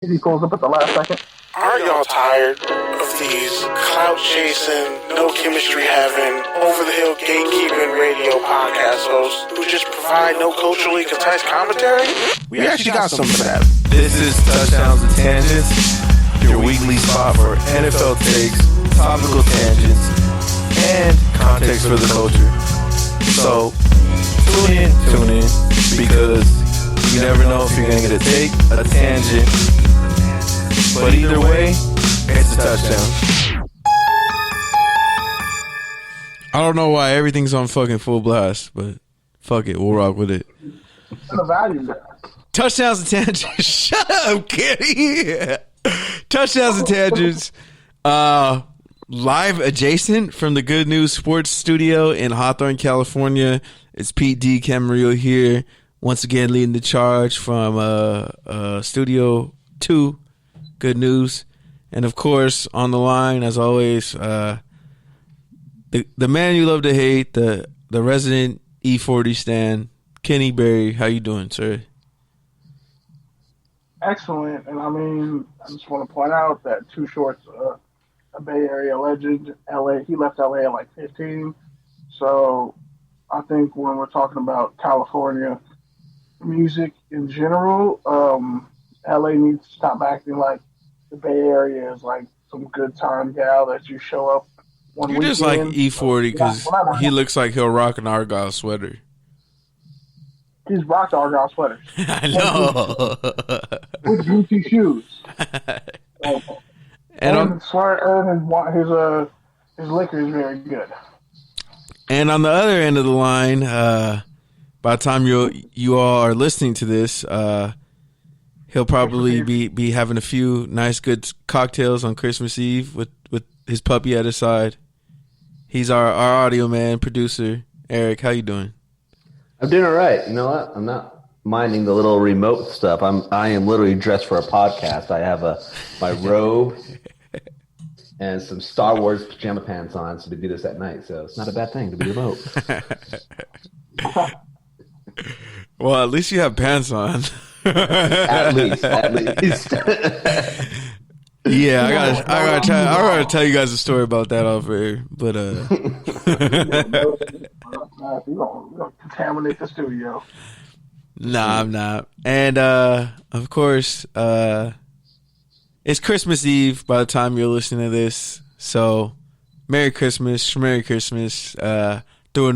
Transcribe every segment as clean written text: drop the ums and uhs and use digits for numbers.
He pulls up at the last second. Are y'all tired of these clout chasing, no chemistry having, over the hill gatekeeping radio podcast hosts who just provide no culturally concise commentary? We actually got some for that. This is Touchdowns and Tangents, your weekly spot for NFL takes, topical tangents, and context for the culture. So tune in, because you never know if you're gonna get a take, a tangent. But either way, it's a touchdown. I don't know why everything's on fucking full blast, but fuck it, we'll rock with it. The value there. Touchdowns and tangents. Shut up, kitty. Touchdowns and tangents. Live adjacent from the Good News Sports Studio in Hawthorne, California. It's Pete D. Camerun here, once again leading the charge from Studio 2. Good News. And of course, on the line, as always, the man you love to hate, the resident E40 stan, Kenny Berry. How you doing, sir? Excellent. And I mean, I just want to point out that Too Short's a Bay Area legend. He left LA at like 15. So I think when we're talking about California music in general, LA needs to stop acting like the Bay Area is like some good time gal that you show up one You're weekend. just like E40 because he looks like he'll rock an Argyle sweater. He's rocked Argyle sweaters. I know. With Gucci shoes. And his liquor is very good. And on the other end of the line, by the time you all are listening to this, he'll probably be having a few nice, good cocktails on Christmas Eve with his puppy at his side. He's our audio man, producer. Eric, how you doing? I'm doing all right. You know what? I'm not minding the little remote stuff. I am literally dressed for a podcast. I have my robe and some Star Wars pajama pants on, so to do this at night. So it's not a bad thing to be remote. Well, at least you have pants on. at least. Yeah, I gotta tell you guys a story about that off air, but you don't contaminate the studio. Nah, I'm not. And of course, it's Christmas Eve by the time you're listening to this. So, Merry Christmas, Merry Christmas. Throw a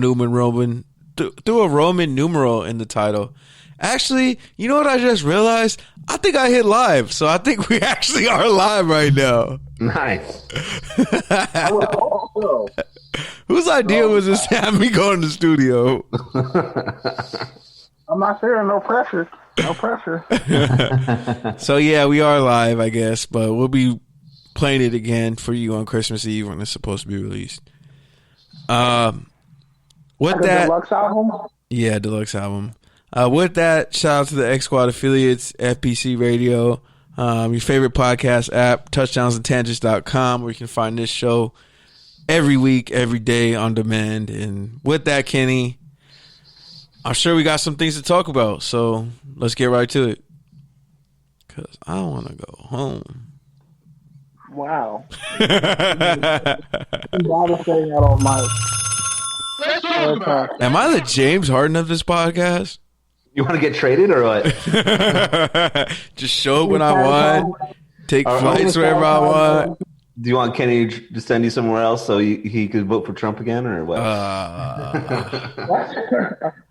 Roman numeral in the title. Actually, you know what I just realized? I think I hit live, so I think we actually are live right now. Nice. Whose idea was this to have me go in the studio? I'm not fearing no pressure. No pressure. So, yeah, we are live, I guess, but we'll be playing it again for you on Christmas Eve when it's supposed to be released. Deluxe album? Yeah, deluxe album. With that, shout out to the X Squad affiliates, FPC Radio, your favorite podcast app, touchdownsandtangents.com, where you can find this show every week, every day on demand. And with that, Kenny, I'm sure we got some things to talk about, so let's get right to it. Because I want to go home. Wow. I'm saying that on my... Am I the James Harden of this podcast? You want to get traded or what? Just show up when I want, take flights wherever I want. Do you want Kenny to send you somewhere else so he could vote for Trump again, or what? Are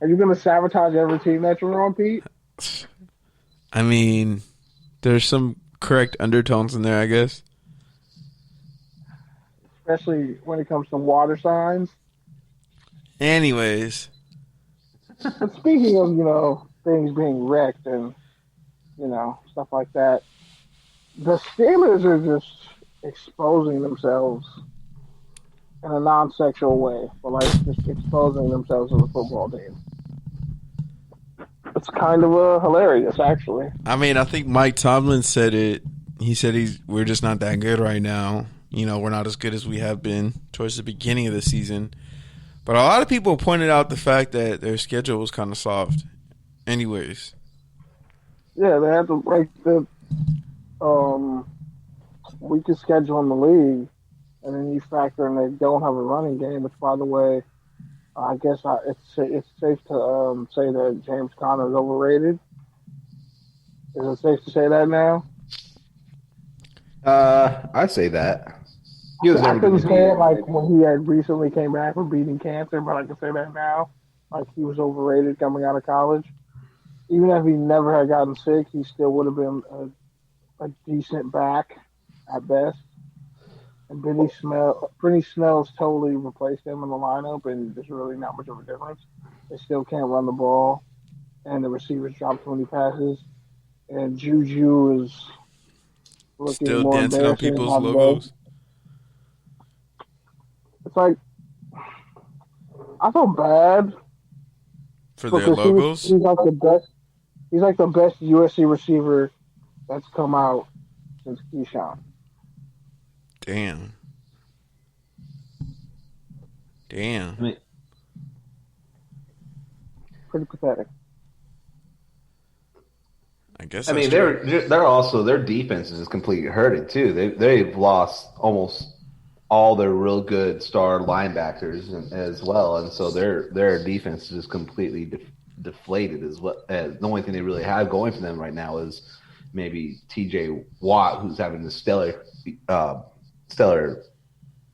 you going to sabotage every team that you're on, Pete? I mean, there's some correct undertones in there, I guess. Especially when it comes to water signs. Anyways. But speaking of, things being wrecked and, stuff like that, the Steelers are just exposing themselves in a non-sexual way, but just exposing themselves as a football team. It's kind of hilarious, actually. I mean, I think Mike Tomlin said it. He said we're just not that good right now. We're not as good as we have been towards the beginning of the season. But a lot of people pointed out the fact that their schedule was kind of soft anyways. Yeah, they had the weakest schedule in the league, and then you factor in they don't have a running game, which, by the way, I guess it's safe to say that James Conner is overrated. Is it safe to say that now? I say that. I couldn't say it like when he had recently came back from beating cancer, but I can say that now. Like, he was overrated coming out of college. Even if he never had gotten sick, he still would have been a decent back at best. And Brittany Snell's totally replaced him in the lineup, and there's really not much of a difference. They still can't run the ball, and the receivers drop 20 passes. And Juju is looking still more dancing on people's embarrassing logos. It's like, I felt bad For their logos? He's like the best. He's like the best USC receiver that's come out since Keyshawn. Damn. I mean, Pretty pathetic. I guess. I mean, they're also, their defense is just completely hurting too. They've lost almost all their real good star linebackers as well, and so their defense is just completely deflated. As well, the only thing they really have going for them right now is maybe T.J. Watt, who's having a stellar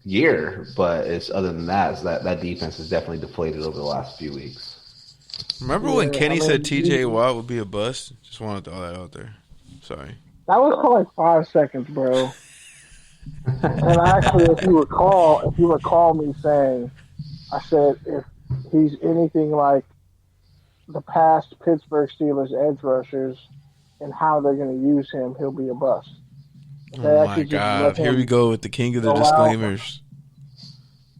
year, but it's other than that, is that defense is definitely deflated over the last few weeks. Remember when Kenny said T.J. Watt would be a bust? Just wanted to throw that out there. Sorry. That was for like 5 seconds, bro. And actually, if you recall me saying, I said if he's anything like the past Pittsburgh Steelers edge rushers and how they're going to use him, he'll be a bust. Oh my God! Here we go with the king of the disclaimers.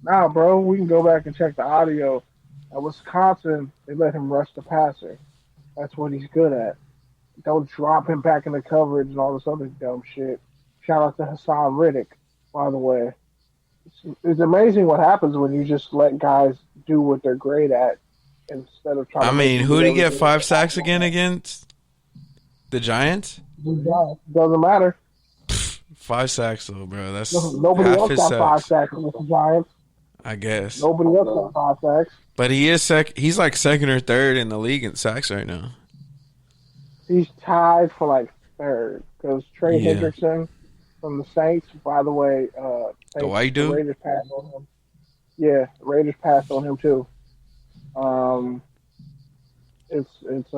Nah, bro, we can go back and check the audio. At Wisconsin, they let him rush the passer. That's what he's good at. Don't drop him back in the coverage and all this other dumb shit. Shout out to Hassan Riddick, by the way. It's amazing what happens when you just let guys do what they're great at instead of trying. I mean, who did he get 5 sacks against? The Giants? Doesn't matter. 5 sacks though, bro. That's nobody else got 5 sacks with the Giants. I guess nobody else got 5 sacks. But he is he's like second or third in the league in sacks right now. He's tied for like third because Trey Hendrickson from the Saints. By the way, the white dude. Raiders passed on him. Yeah, the Raiders passed on him too. It's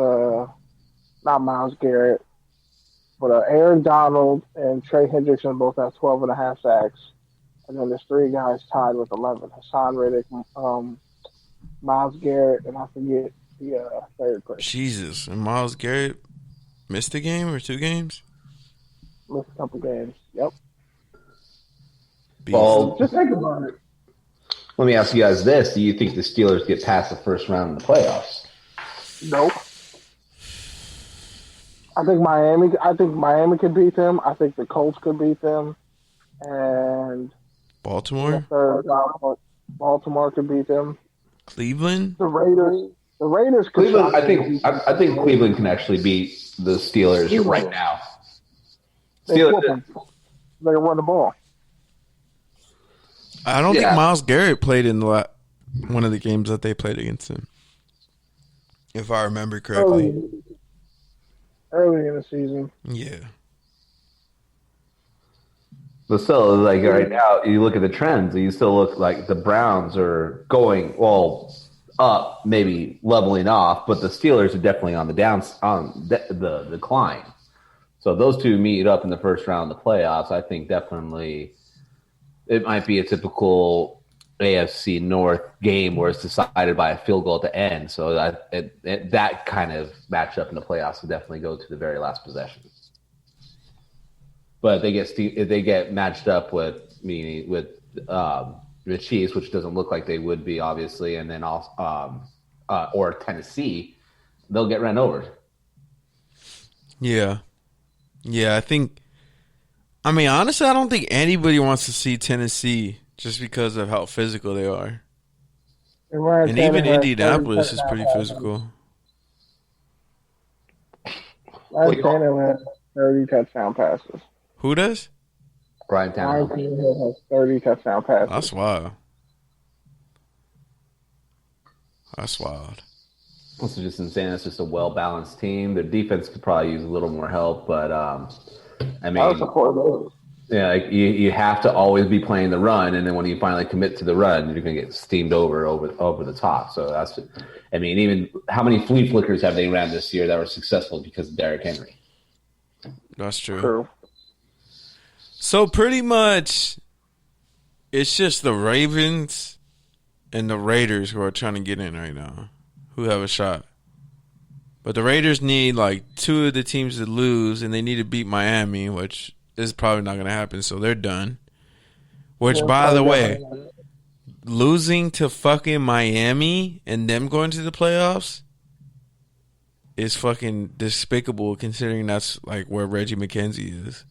not Myles Garrett, but Aaron Donald and Trey Hendrickson both have 12.5 sacks, and then there's 3 guys tied with 11: Hassan Riddick, Myles Garrett, and I forget the third person. Jesus, and Myles Garrett missed a game or 2 games. Missed a couple games. Yep. Well, just think about it. Let me ask you guys this: do you think the Steelers get past the first round in the playoffs? Nope. I think Miami could beat them. I think the Colts could beat them, and Baltimore. Baltimore could beat them. Cleveland. The Raiders. Cleveland. I think Cleveland can actually beat the Steelers right now. They can run the ball. I don't think Myles Garrett played in one of the games that they played against him, if I remember correctly. Early in the season. Yeah. But still, like right now, you look at the trends, you still look like the Browns are going up, maybe leveling off, but the Steelers are definitely on the decline. So those two meet up in the first round of the playoffs. I think definitely it might be a typical AFC North game where it's decided by a field goal at the end. So that kind of matchup in the playoffs would definitely go to the very last possession. But if they get matched up with the Chiefs, which doesn't look like they would be, obviously, and then also or Tennessee, they'll get run over. Yeah. I mean, honestly, I don't think anybody wants to see Tennessee just because of how physical they are. And even Indianapolis is pretty physical. Ryan Tannehill had 30 touchdown passes. Who does? Ryan Ryan Tannehill. Tannehill has 30 touchdown passes. That's wild. That's wild. This is just insane. It's just a well-balanced team. Their defense could probably use a little more help, but I I mean, support those. yeah, like you have to always be playing the run, and then when you finally commit to the run, you're going to get steamed over the top. So that's, I mean, even how many flea flickers have they ran this year that were successful because of Derrick Henry? That's true. True. So pretty much, it's just the Ravens and the Raiders who are trying to get in right now, who have a shot. But the Raiders need like two of the teams to lose, and they need to beat Miami, which is probably not going to happen, so they're done. Which, by the way, losing to fucking Miami and them going to the playoffs is fucking despicable, considering that's like where Reggie McKenzie is.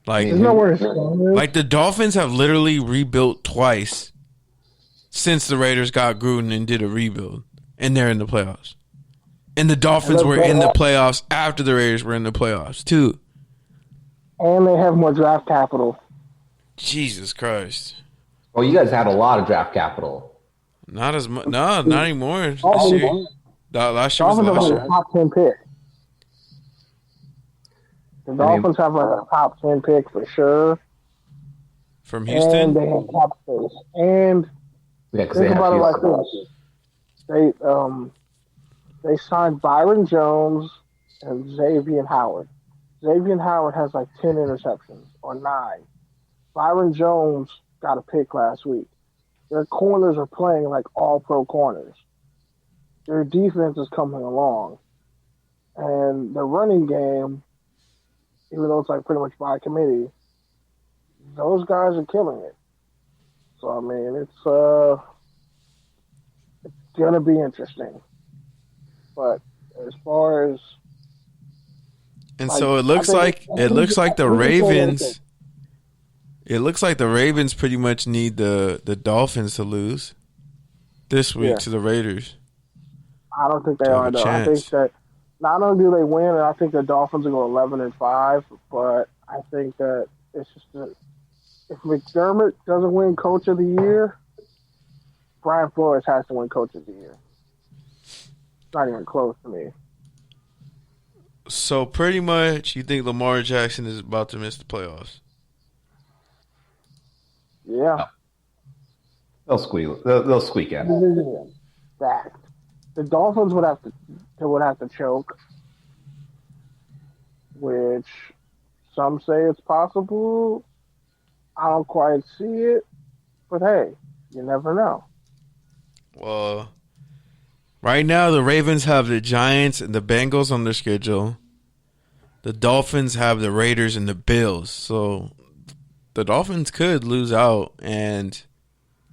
Like, There's nowhere to stand. like the Dolphins have literally rebuilt twice since the Raiders got Gruden and did a rebuild, and they're in the playoffs. And the Dolphins were in the playoffs after the Raiders were in the playoffs too. And they have more draft capital. Jesus Christ! Oh, you guys had a lot of draft capital. Not as much. No, not anymore. This year. Last year was Dolphins last have year. like a top 10 pick. The Dolphins have like a top 10 pick for sure. From And Houston? they have cap space. And Yeah, because think they about it have like this. They signed Byron Jones and Xavier Howard. Xavier Howard has like 10 interceptions or 9. Byron Jones got a pick last week. Their corners are playing like all pro corners. Their defense is coming along. And the running game, even though it's like pretty much by committee, those guys are killing it. So I mean, it's gonna be interesting. But as far as And so it looks like the Ravens. It looks like the Ravens pretty much need the Dolphins to lose this week to the Raiders. I don't think they To have are a though. I chance. think that not only do they win, and I think the Dolphins will go 11-5, but I think that it's just that if McDermott doesn't win Coach of the Year, Brian Flores has to win Coach of the Year. It's not even close to me. So pretty much, you think Lamar Jackson is about to miss the playoffs? Yeah. They'll squeak. They'll squeak in. Stacked. The Dolphins would have to choke, which some say it's possible. I don't quite see it, but hey, you never know. Well, right now the Ravens have the Giants and the Bengals on their schedule. The Dolphins have the Raiders and the Bills. So the Dolphins could lose out, and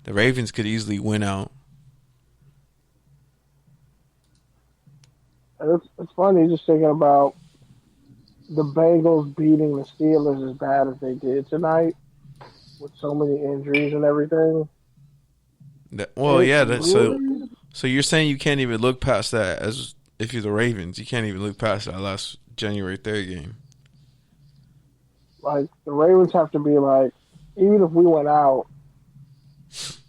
the Ravens could easily win out. It's funny just thinking about the Bengals beating the Steelers as bad as they did tonight, with so many injuries and everything. So you're saying you can't even look past that as if you're the Ravens. You can't even look past that last January 3rd game. Like, the Ravens have to be like, even if we went out,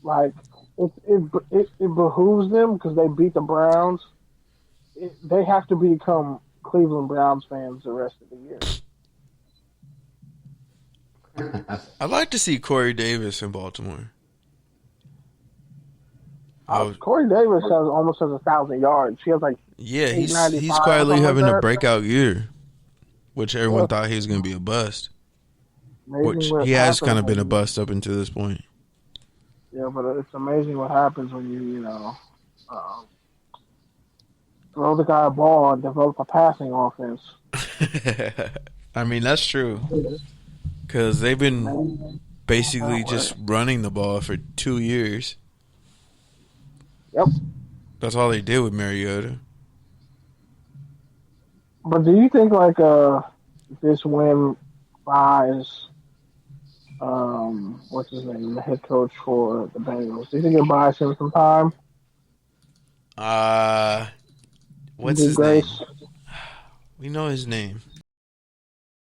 like, it behooves them because they beat the Browns. They have to become Cleveland Browns fans the rest of the year. I'd like to see Corey Davis in Baltimore. Corey Davis almost has 1,000 yards. He has like he's 895, quietly something having like a that. breakout year, which everyone thought he was going to be a bust. Amazing Which what he has happens kind of when been a you- bust up until this point. Yeah, but it's amazing what happens when you throw the guy a ball and develop a passing offense. I mean, that's true. Because they've been basically just running the ball for 2 years. Yep. That's all they did with Mariota. But do you think like this win buys what's his name, the head coach for the Bengals? Do you think it buys him some time? What's his name? We know his name.